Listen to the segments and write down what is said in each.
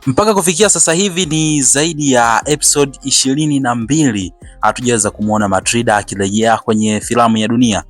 Mpaka kufikia sasa hivi ni zaidi ya episode 22 hatujaweza kumuona Matilda akirejea kwenye filamu ya Dunia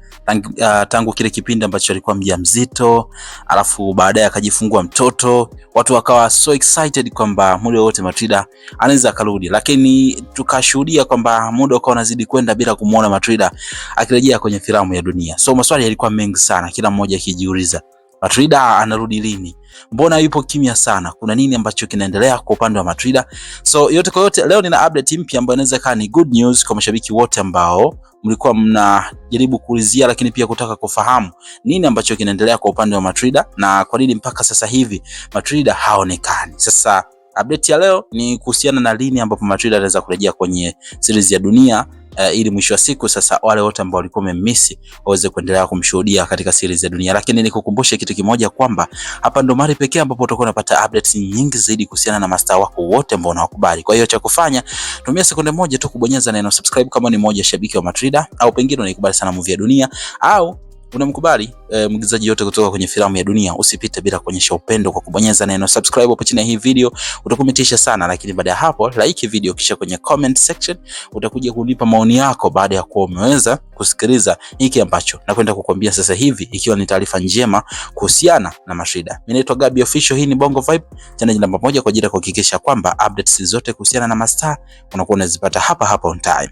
tangu kile kipindi ambacho alikuwa mjamzito, alafu baadaye akajifungua mtoto. Watu wakawa so excited kwamba muda wote Matilda anaweza akarudi, lakini tukashuhudia kwamba muda ukawa unazidi kwenda bila kumuona Matilda akirejea kwenye filamu ya Dunia. So maswali yalikuwa mengi sana, kila mmoja akijiuliza Matilda anarudi lini? Mbona yupo kimya sana? Kuna nini ambacho kinaendelea kwa upande wa Matilda? So yote kwa yote, leo nina update mpya ambayo inaweza kuwa ni good news kwa mashabiki wote ambao mlikuwa mnajaribu kuulizia, lakini pia kutaka kufahamu nini ambacho kinaendelea kwa upande wa Matilda na kwa nini mpaka sasa hivi Matilda haonekani. Sasa update ya leo ni kuhusiana na lini ambapo Matilda anaweza kurejea kwenye series ya Dunia, ili mwisho wa siku sasa wale wote ambao walikuwa wamemiss waweze kuendelea kumshuhudia katika series ya Dunia. Lakini nikukumbushe kitu kimoja kwamba hapa ndo mahali pekee ambapo utakuwa unapata updates nyingi zaidi kuhusiana na mastaa wako wote ambao unawakubali. Kwa hiyo cha kufanya, tumia sekunde moja tu kubonyeza neno subscribe kama ni moja shabiki wa Matilda, au pengine unaikubali sana movie ya Dunia, au unamkubali mwigizaji yote kutoka kwenye filamu ya Dunia. Usipite bila kuonyesha upendo kwa kubonyeza neno subscribe hapo chini ya hii video, utakumitisha sana. Lakini baada ya hapo, like video, kisha kwenye comment section utakuja kunipa maoni yako baada ya kuwa umeweza kusikiliza hiki ambacho nakwenda kukwambia sasa hivi, ikiwa ni taarifa njema kuhusiana na Matilda. Mimi naitwa Gabby Official, hii ni Bongo Vibe, channel namba 1 kwa ajili ya kuhakikisha kwamba updates zote kuhusiana na mastaa unakuwa unazipata hapa on time.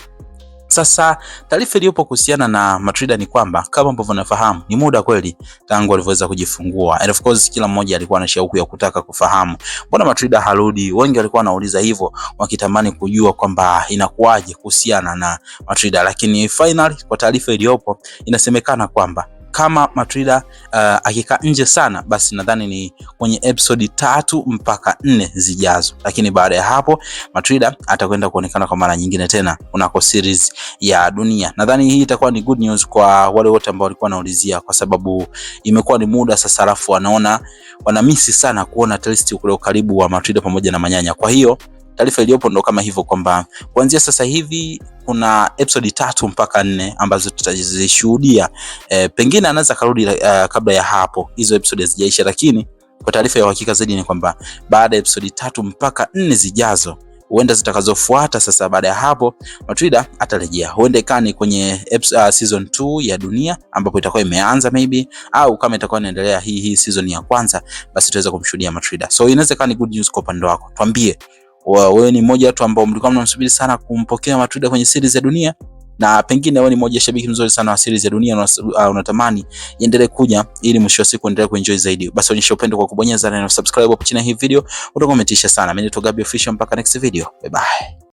Sasa taarifa iliyopo kuhusiana na Matilda ni kwamba kama ambavyo nafahamu ni muda kweli tangu alivyoweza kujifungua, and of course kila mmoja alikuwa na shauku ya kutaka kufahamu mbona Matilda harudi. Wengi walikuwa wanauliza hivyo wakitamani kujua kwamba inakuwaje kuhusiana na Matilda, lakini finally kwa taarifa iliyopo inasemekana kwamba kama Matilda akikaa nje sana, basi nadhani ni kwenye episode 3 mpaka 4 zijazo. Lakini baada ya hapo Matilda atakwenda kuonekana kwa mara nyingine tena kunako series ya Dunia. Nadhani hii itakuwa ni good news kwa wale wote ambao walikuwa wanaulizia, kwa sababu imekuwa ni muda sasa, alafu wanamisi sana kuona at least ule karibu wa Matilda pamoja na manyanya. Kwa hiyo taarifa iliyopo ndo kama hivyo kwamba kuanzia sasa hivi kuna episode 3 mpaka 4 ambazo tutazishuhudia. Pengine anaweza karudi kabla ya hapo, hizo episode hazijaisha, lakini kwa taarifa ya uhakika zaidi ni kwamba baada ya episode 3 mpaka 4 zijazo, huenda zitakazofuata sasa baada ya hapo Matilda atarejea. Huenda ikani kwenye season 2 ya Dunia ambapo itakuwa imeanza maybe, au kama itakuwa inaendelea hii season ya kwanza, basi tutaweza kumshuhudia Matilda. So inaweza kuwa ni good news kwa upande wako. Tuambie wewe ni mmoja watu ambao mlikuwa mnamsubiri sana kumpokea Matilda kwenye series ya Dunia, na pengine wewe ni mmoja shabiki mzuri sana wa series ya Dunia na unatamani iendelee kuja ili mwisho wa siku endelee kuenjoy zaidi, basi onyesha upendo kwa kubonyeza neno subscribe hapo chini ya hii video, utakometisha sana. Mimi ni Gabby Official, mpaka next video, bye bye.